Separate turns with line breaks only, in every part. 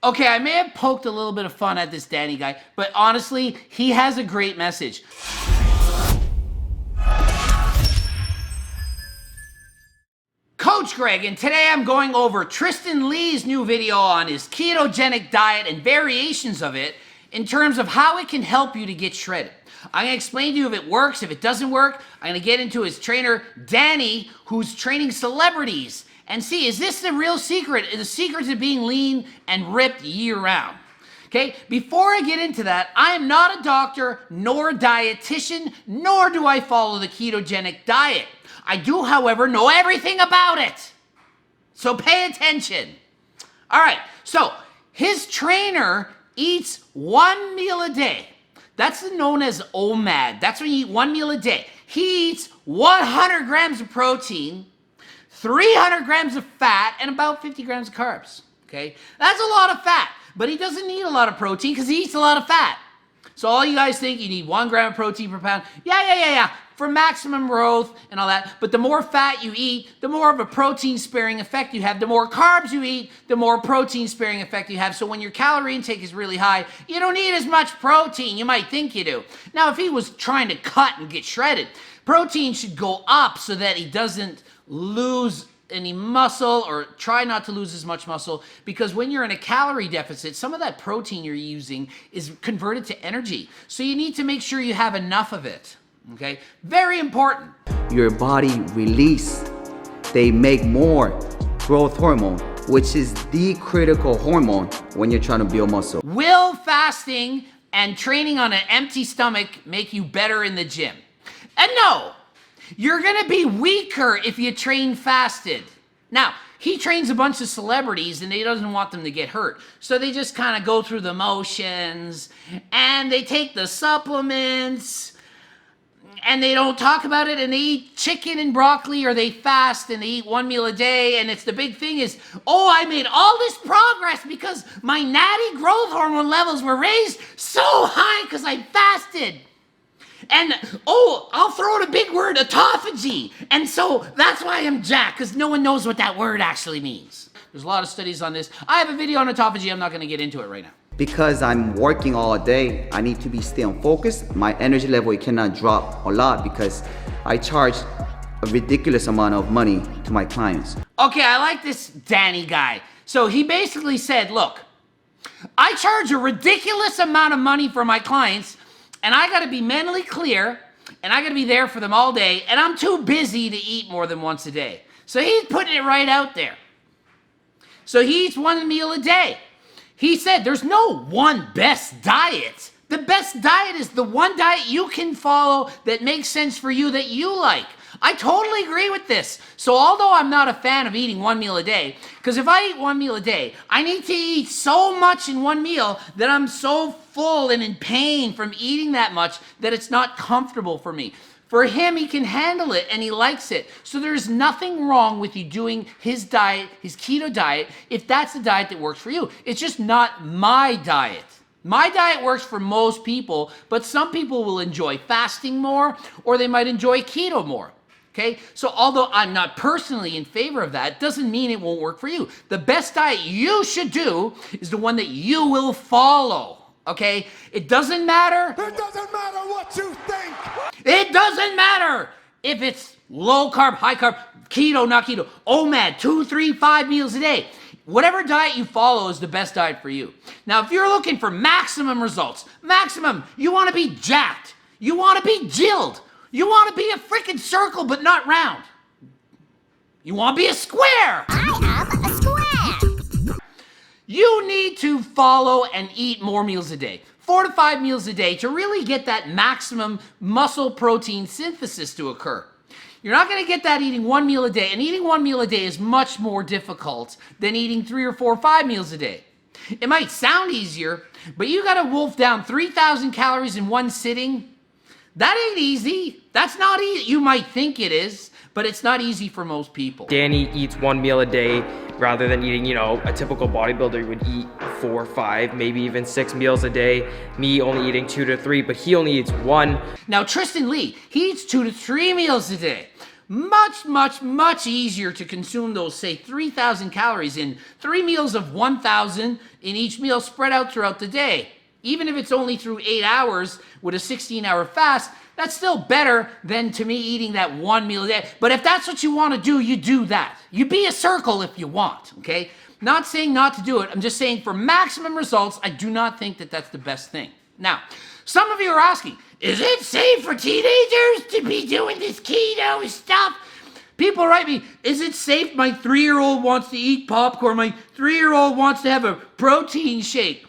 Okay, I may have poked a little bit of fun at this Danny guy, but honestly, he has a great message. Coach Greg, and today I'm going over Tristyn Lee's new video on his ketogenic diet and variations of it in terms of how it can help you to get shredded. I'm going to explain to you if it works, if it doesn't work. I'm going to get into his trainer, Danny, who's training celebrities, and see, is this the real secret? The secret to being lean and ripped year-round. Okay, before I get into that, I am not a doctor, nor a dietitian, nor do I follow the ketogenic diet. I do, however, know everything about it. So pay attention. All right, so his trainer eats one meal a day. That's known as OMAD. That's when you eat one meal a day. He eats 100 grams of protein, 300 grams of fat, and about 50 grams of carbs. Okay, that's a lot of fat, but he doesn't need a lot of protein because he eats a lot of fat. So all you guys think you need 1 gram of protein per pound. Yeah. For maximum growth and all that. But the more fat you eat, the more of a protein sparing effect you have. The more carbs you eat, the more protein sparing effect you have. So when your calorie intake is really high, you don't need as much protein. You might think you do. Now, if he was trying to cut and get shredded, protein should go up so that he doesn't lose any muscle, or try not to lose as much muscle, because when you're in a calorie deficit, some of that protein you're using is converted to energy. So you need to make sure you have enough of it. Okay, very important.
Your body release, they make more growth hormone, which is the critical hormone when you're trying to build muscle.
Will fasting and training on an empty stomach make you better in the gym? And no, you're gonna be weaker if you train fasted. Now, he trains a bunch of celebrities and he doesn't want them to get hurt. So they just kind of go through the motions and they take the supplements and they don't talk about it, and they eat chicken and broccoli, or they fast and they eat one meal a day. And it's the big thing is, oh, I made all this progress because my natty growth hormone levels were raised so high because I fasted. And, oh, I'll throw in a big word, autophagy. And so that's why I'm jacked, because no one knows what that word actually means. There's a lot of studies on this. I have a video on autophagy. I'm not going to get into it right now.
Because I'm working all day, I need to stay on focus. My energy level, it cannot drop a lot because I charge a ridiculous amount of money to my clients.
Okay, I like this Danny guy. So he basically said, look, I charge a ridiculous amount of money for my clients, and I gotta be mentally clear, and I gotta be there for them all day, and I'm too busy to eat more than once a day. So he's putting it right out there. So he eats one meal a day. He said there's no one best diet. The best diet is the one diet you can follow that makes sense for you, that you like. I totally agree with this. So although I'm not a fan of eating one meal a day, because if I eat one meal a day, I need to eat so much in one meal that I'm so full and in pain from eating that much that it's not comfortable for me. For him, he can handle it and he likes it. So there's nothing wrong with you doing his diet, his keto diet, if that's the diet that works for you. It's just not my diet. My diet works for most people, but some people will enjoy fasting more, or they might enjoy keto more. Okay, so although I'm not personally in favor of that, doesn't mean it won't work for you. The best diet you should do is the one that you will follow. Okay, it doesn't matter.
It doesn't matter what you think.
It doesn't matter if it's low carb, high carb, keto, not keto, OMAD, 2, 3, 5 meals a day. Whatever diet you follow is the best diet for you. Now, if you're looking for maximum results, you want to be jacked. You want to be jilled. You want to be a freaking circle, but not round. You want to be a square.
I am a square.
You need to follow and eat more meals a day. 4 to 5 meals a day to really get that maximum muscle protein synthesis to occur. You're not going to get that eating one meal a day, and eating one meal a day is much more difficult than eating 3 or 4 or 5 meals a day. It might sound easier, but you got to wolf down 3,000 calories in one sitting. That ain't easy. That's not easy. You might think it is, but it's not easy for most people.
Danny eats one meal a day rather than eating, a typical bodybuilder would eat 4, 5, maybe even 6 meals a day. Me only eating 2 to 3, but he only eats 1.
Now, Tristyn Lee, he eats 2 to 3 meals a day. much easier to consume those, say, 3,000 calories in 3 meals of 1,000 in each meal spread out throughout the day. Even if it's only through 8 hours with a 16-hour fast, that's still better than, to me, eating that 1 meal a day. But if that's what you want to do, you do that. You be a circle if you want, okay? Not saying not to do it. I'm just saying for maximum results, I do not think that that's the best thing. Now, some of you are asking, is it safe for teenagers to be doing this keto stuff? People write me, is it safe? My 3-year-old wants to eat popcorn. My 3-year-old wants to have a protein shake.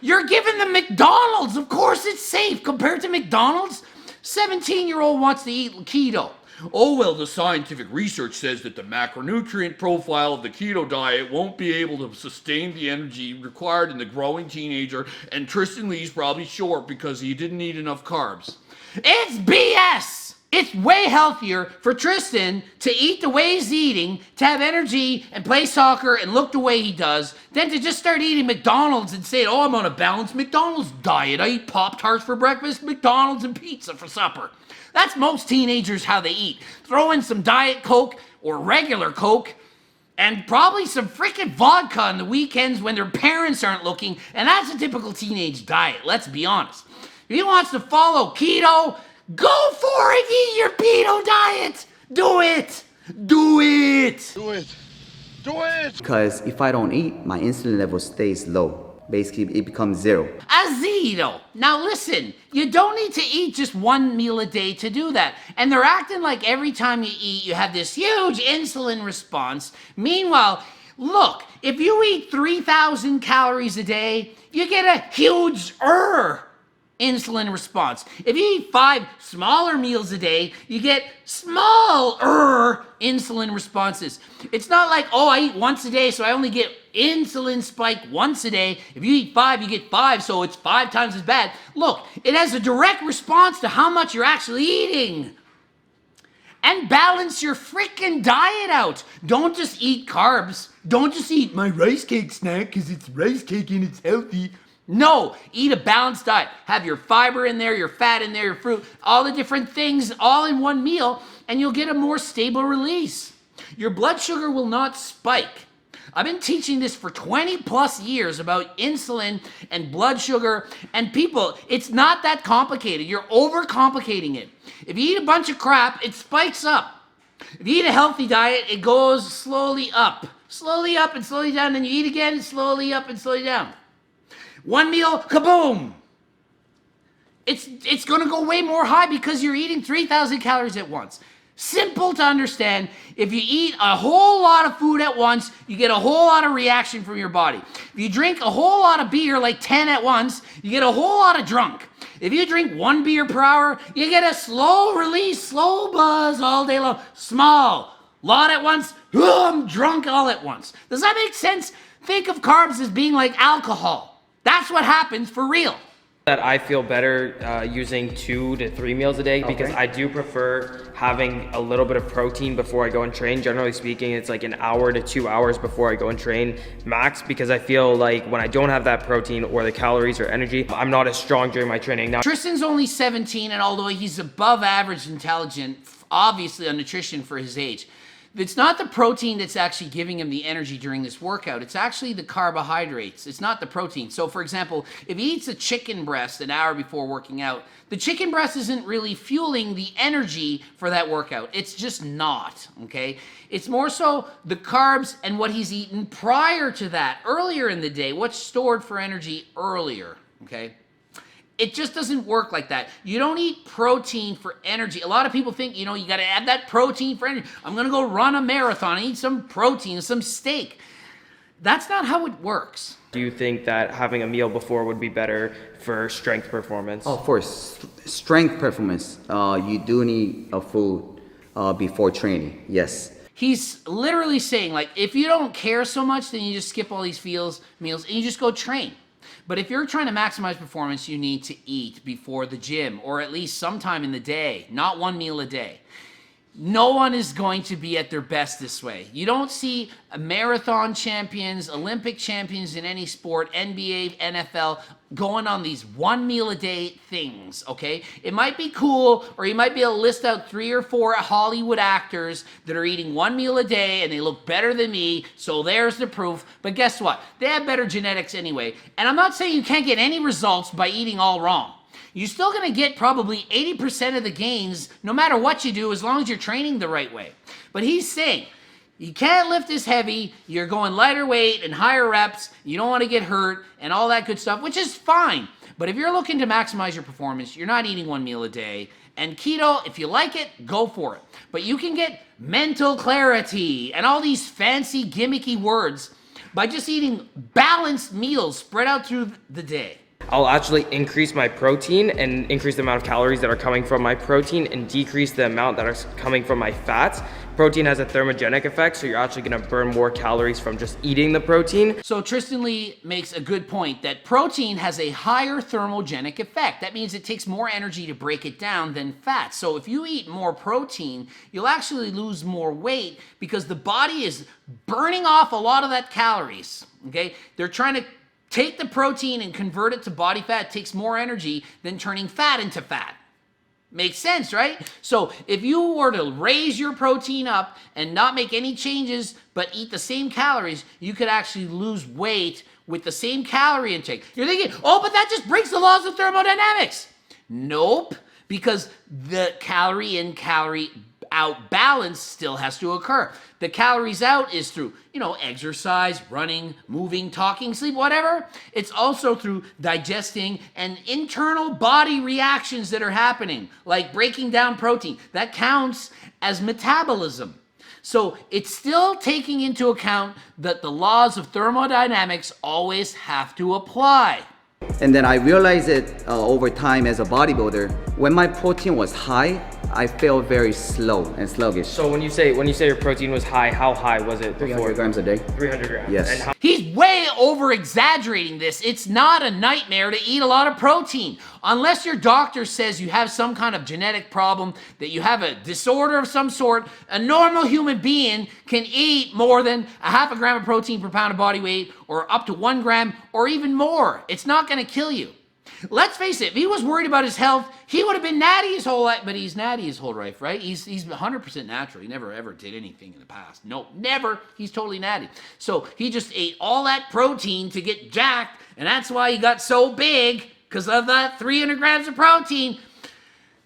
You're giving them McDonald's. Of course it's safe. Compared to McDonald's, 17-year-old wants to eat keto. Oh, well, the scientific research says that the macronutrient profile of the keto diet won't be able to sustain the energy required in the growing teenager, and Tristyn Lee's probably short because he didn't eat enough carbs. It's BS! It's way healthier for Tristyn to eat the way he's eating, to have energy and play soccer and look the way he does, than to just start eating McDonald's and say, oh, I'm on a balanced McDonald's diet. I eat Pop-Tarts for breakfast, McDonald's and pizza for supper. That's most teenagers how they eat. Throw in some Diet Coke or regular Coke and probably some freaking vodka on the weekends when their parents aren't looking, and that's a typical teenage diet, let's be honest. If he wants to follow keto, go for it, eat your keto diet. Do it. Do it.
Do it. Do it.
Because if I don't eat, my insulin level stays low. Basically, it becomes 0.
Azito. Now listen, you don't need to eat just 1 meal a day to do that. And they're acting like every time you eat, you have this huge insulin response. Meanwhile, look, if you eat 3,000 calories a day, you get a huge insulin response. If you eat 5 smaller meals a day, you get smaller insulin responses. It's not like, oh, I eat once a day, so I only get insulin spike once a day. If you eat 5, you get 5, so it's 5 times as bad. Look, it has a direct response to how much you're actually eating. And balance your freaking diet out. Don't just eat carbs. Don't just eat my rice cake snack because it's rice cake and it's healthy. No, eat a balanced diet. Have your fiber in there, your fat in there, your fruit, all the different things all in one meal, and you'll get a more stable release. Your blood sugar will not spike. I've been teaching this for 20 plus years about insulin and blood sugar, and people, it's not that complicated. You're overcomplicating it. If you eat a bunch of crap, it spikes up. If you eat a healthy diet, it goes slowly up and slowly down, then you eat again, slowly up and slowly down. 1 meal, kaboom! It's gonna go way more high because you're eating 3,000 calories at once. Simple to understand. If you eat a whole lot of food at once, you get a whole lot of reaction from your body. If you drink a whole lot of beer, like 10 at once, you get a whole lot of drunk. If you drink 1 beer per hour, you get a slow release, slow buzz all day long. Small, lot at once, I'm drunk all at once. Does that make sense? Think of carbs as being like alcohol. That's what happens for real.
That I feel better using 2 to 3 meals a day because I do prefer having a little bit of protein before I go and train. Generally speaking, it's like an hour to 2 hours before I go and train max, because I feel like when I don't have that protein or the calories or energy, I'm not as strong during my training. Now,
Tristyn's only 17, and although he's above average intelligent, obviously on nutrition for his age, it's not the protein that's actually giving him the energy during this workout. It's actually the carbohydrates. It's not the protein. So, for example, if he eats a chicken breast an hour before working out, the chicken breast isn't really fueling the energy for that workout. It's just not, okay? It's more so the carbs and what he's eaten prior to that, earlier in the day, what's stored for energy earlier, okay? It just doesn't work like that. You don't eat protein for energy. A lot of people think, you know, you got to add that protein for energy. I'm going to go run a marathon and eat some protein, some steak. That's not how it works.
do you think that having a meal before would be better for strength performance?
Oh, for strength performance, you do need a food before training, yes.
He's literally saying, like, if you don't care so much, then you just skip all these meals and you just go train. But if you're trying to maximize performance, you need to eat before the gym, or at least sometime in the day, not one meal a day. No one is going to be at their best this way. You don't see marathon champions, Olympic champions in any sport, NBA, NFL, going on these 1 meal a day things, okay? It might be cool, or you might be able to list out 3 or 4 Hollywood actors that are eating 1 meal a day and they look better than me, so there's the proof. But guess what? They have better genetics anyway. And I'm not saying you can't get any results by eating all wrong. You're still going to get probably 80% of the gains no matter what you do, as long as you're training the right way. But he's saying you can't lift as heavy, you're going lighter weight and higher reps, you don't want to get hurt and all that good stuff, which is fine. But if you're looking to maximize your performance, you're not eating 1 meal a day. And keto, if you like it, go for it. But you can get mental clarity and all these fancy gimmicky words by just eating balanced meals spread out through the day.
I'll actually increase my protein and increase the amount of calories that are coming from my protein and decrease the amount that are coming from my fats. Protein has a thermogenic effect, so you're actually gonna burn more calories from just eating the protein.
So Tristyn Lee makes a good point that protein has a higher thermogenic effect. That means it takes more energy to break it down than fat. So if you eat more protein, you'll actually lose more weight because the body is burning off a lot of that calories, okay? They're trying to take the protein and convert it to body fat. It takes more energy than turning fat into fat. Makes sense, right? So if you were to raise your protein up and not make any changes but eat the same calories, you could actually lose weight with the same calorie intake. You're thinking, oh, but that just breaks the laws of thermodynamics. Nope, because the calorie in, calorie out balance still has to occur. The calories out is through, exercise, running, moving, talking, sleep, whatever. It's also through digesting and internal body reactions that are happening, like breaking down protein. That counts as metabolism. So it's still taking into account that the laws of thermodynamics always have to apply.
And then I realized it over time as a bodybuilder. When my protein was high, I felt very slow and sluggish.
So when you say your protein was high, how high was it before?
300 grams a day.
300 grams.
Yes.
And how
He's way over exaggerating this. It's not a nightmare to eat a lot of protein. Unless your doctor says you have some kind of genetic problem, that you have a disorder of some sort, a normal human being can eat more than a half a gram of protein per pound of body weight, or up to 1 gram, or even more. It's not going to kill you. Let's face it, if he was worried about his health, he would have been natty his whole life, but he's natty his whole life, right? He's 100% natural. He never ever did anything in the past. No, never. He's totally natty. So he just ate all that protein to get jacked, and that's why he got so big, because of that 300 grams of protein.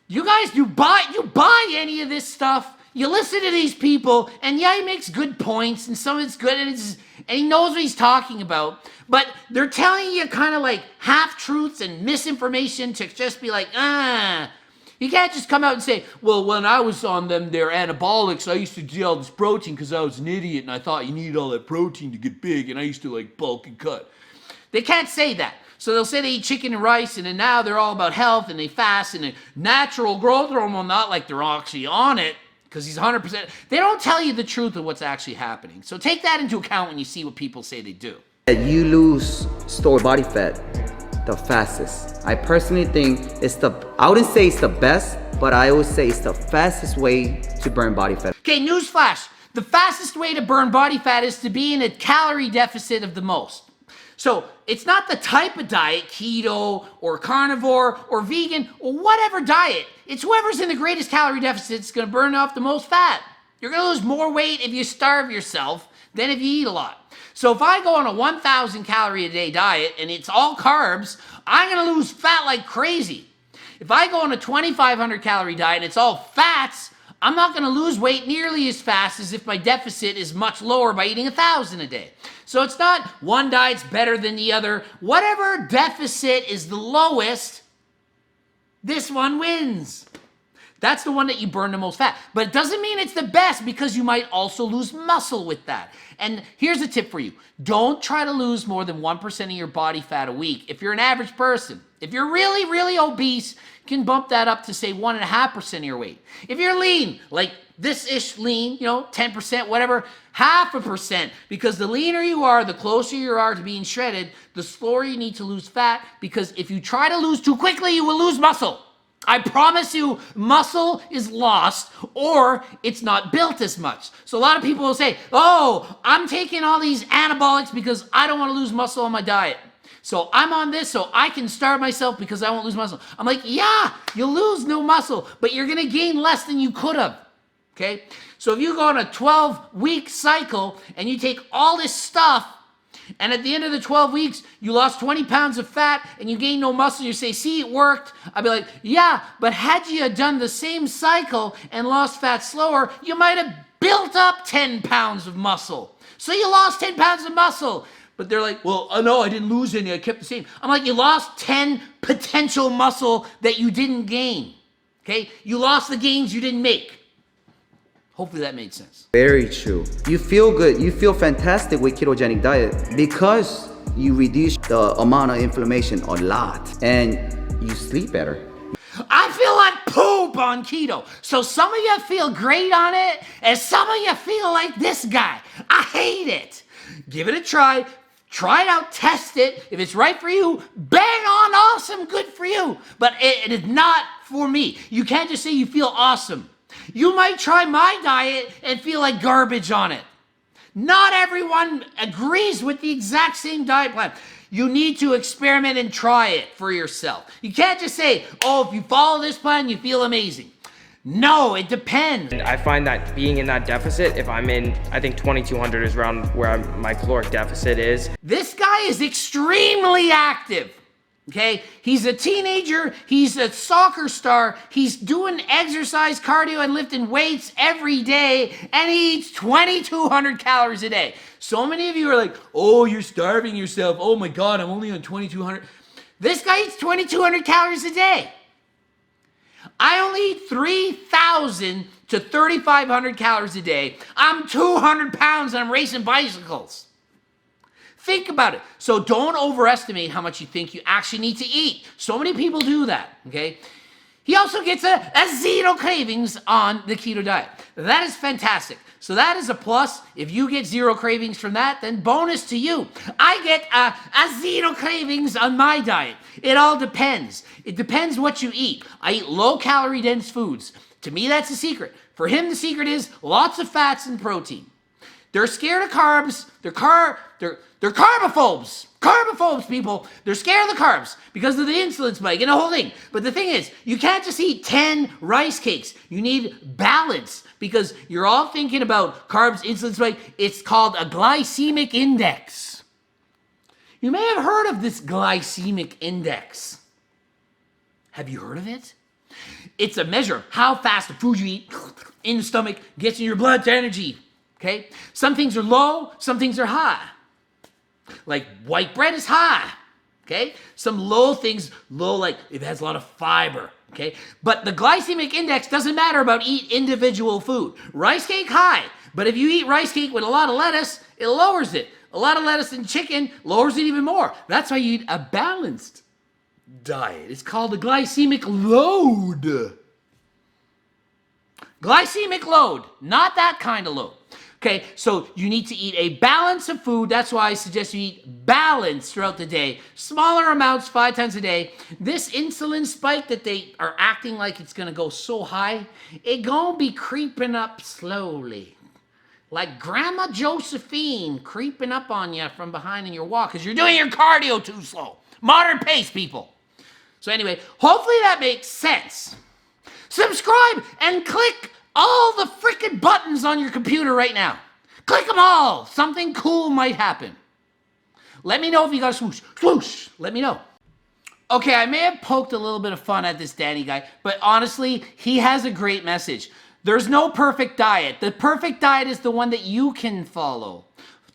You guys, you buy any of this stuff, you listen to these people, and yeah, he makes good points, and some of it's good, and he knows what he's talking about, but they're telling you kind of like half-truths and misinformation to just be like, You can't just come out and say, well, when I was on their anabolics, I used to do all this protein because I was an idiot, and I thought you needed all that protein to get big, and I used to like bulk and cut. They can't say that. So they'll say they eat chicken and rice, and then now they're all about health, and they fast, and a natural growth hormone, not like they're actually on it, because he's 100%. They don't tell you the truth of what's actually happening. So take that into account when you see what people say they do.
You lose stored body fat the fastest. I personally think I wouldn't say it's the best, but I would say it's the fastest way to burn body fat.
Okay, newsflash. The fastest way to burn body fat is to be in a calorie deficit of the most. So it's not the type of diet, keto or carnivore or vegan or whatever diet. It's whoever's in the greatest calorie deficit is going to burn off the most fat. You're going to lose more weight if you starve yourself than if you eat a lot. So if I go on a 1,000 calorie a day diet and it's all carbs, I'm going to lose fat like crazy. If I go on a 2,500 calorie diet and it's all fats, I'm not going to lose weight nearly as fast as if my deficit is much lower by eating 1,000 a day. So it's not one diet's better than the other. Whatever deficit is the lowest, this one wins. That's the one that you burn the most fat. But it doesn't mean it's the best, because you might also lose muscle with that. And here's a tip for you. Don't try to lose more than 1% of your body fat a week. If you're an average person, if you're really, really obese, you can bump that up to say 1.5% of your weight. If you're lean, like this-ish lean, 10%, whatever, 0.5%, because the leaner you are, the closer you are to being shredded, the slower you need to lose fat, because if you try to lose too quickly, you will lose muscle. I promise you, muscle is lost or it's not built as much. So a lot of people will say, oh, I'm taking all these anabolics because I don't want to lose muscle on my diet. So I'm on this so I can starve myself because I won't lose muscle. I'm like, yeah, you'll lose no muscle, but you're going to gain less than you could have. Okay? So if you go on a 12-week cycle and you take all this stuff, and at the end of the 12 weeks, you lost 20 pounds of fat and you gain no muscle, you say, see, it worked. I'd be like, yeah, but had you done the same cycle and lost fat slower, you might have built up 10 pounds of muscle. So you lost 10 pounds of muscle. But they're like, well, no, I didn't lose any, I kept the same. I'm like, you lost 10 potential muscle that you didn't gain. Okay? You lost the gains you didn't make. Hopefully that made sense.
Very true. You feel good. You feel fantastic with ketogenic diet because you reduce the amount of inflammation a lot and you sleep better.
I feel like poop on keto. So some of you feel great on it and some of you feel like this guy. I hate it. Give it a try. Try it out, test it. If it's right for you, bang on, awesome, good for you. But it is not for me. You can't just say you feel awesome. You might try my diet and feel like garbage on it. Not everyone agrees with the exact same diet plan. You need to experiment and try it for yourself. You can't just say, oh, if you follow this plan, you feel amazing. No, it depends.
I find that being in that deficit, if I'm in, I think 2200 is around where my caloric deficit is.
This guy is extremely active. Okay, he's a teenager, he's a soccer star, he's doing exercise, cardio, and lifting weights every day, and he eats 2,200 calories a day. So many of you are like, oh, you're starving yourself. Oh my God, I'm only on 2,200. This guy eats 2,200 calories a day. I only eat 3,000 to 3,500 calories a day. I'm 200 pounds and I'm racing bicycles. Think about it. So don't overestimate how much you think you actually need to eat. So many people do that, okay? He also gets a zero cravings on the keto diet. That is fantastic. So that is a plus. If you get zero cravings from that, then bonus to you. I get a zero cravings on my diet. It all depends. It depends what you eat. I eat low-calorie dense foods. To me, that's the secret. For him, the secret is lots of fats and protein. They're scared of carbs. They're carbophobes. Carbophobes, people. They're scared of the carbs because of the insulin spike and the whole thing. But the thing is, you can't just eat 10 rice cakes. You need balance because you're all thinking about carbs, insulin spike. It's called a glycemic index. You may have heard of this glycemic index. Have you heard of it? It's a measure of how fast the food you eat in the stomach gets in your blood to energy. Okay? Some things are low, some things are high. Like white bread is high. Okay? Some low things, like it has a lot of fiber. Okay? But the glycemic index doesn't matter about eat individual food. Rice cake, high. But if you eat rice cake with a lot of lettuce, it lowers it. A lot of lettuce and chicken lowers it even more. That's why you eat a balanced diet. It's called a glycemic load. Glycemic load, not that kind of load. Okay, so you need to eat a balance of food. That's why I suggest you eat balance throughout the day. Smaller amounts, 5 times a day. This insulin spike that they are acting like it's going to go so high, it going to be creeping up slowly. Like Grandma Josephine creeping up on you from behind in your walk because you're doing your cardio too slow. Modern pace, people. So anyway, hopefully that makes sense. Subscribe and click all the freaking buttons on your computer right now. Click them all. Something cool might happen. Let me know if you got a swoosh. Swoosh. Let me know. Okay, I may have poked a little bit of fun at this Danny guy, but honestly, he has a great message. There's no perfect diet. The perfect diet is the one that you can follow.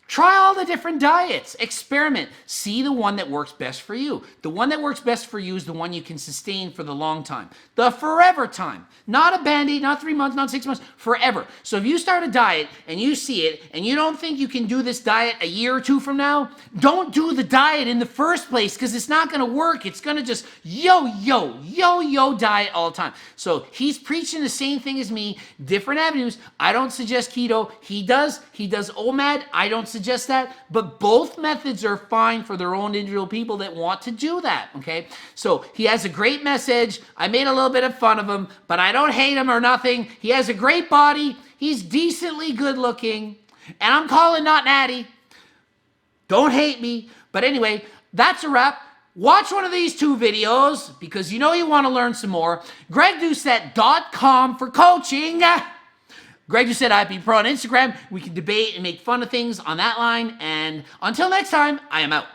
Try all the different diets. Experiment. See the one that works best for you. The one that works best for you is the one you can sustain for the long time. The forever time. Not a Band-Aid, not 3 months, not 6 months, forever. So if you start a diet and you see it and you don't think you can do this diet a year or two from now, don't do the diet in the first place because it's not going to work. It's going to just yo-yo diet all the time. So he's preaching the same thing as me, different avenues. I don't suggest keto. He does OMAD. I don't suggest suggest that, but both methods are fine for their own individual people that want to do that, okay? So he has a great message. I made a little bit of fun of him, but I don't hate him or nothing. He has a great body. He's decently good looking, and I'm calling not natty. Don't hate me. But anyway, that's a wrap. Watch one of these 2 videos because you know you want to learn some more. GregDoucette.com for coaching. Greg Doucette, IP Pro on Instagram. We can debate and make fun of things on that line. And until next time, I am out.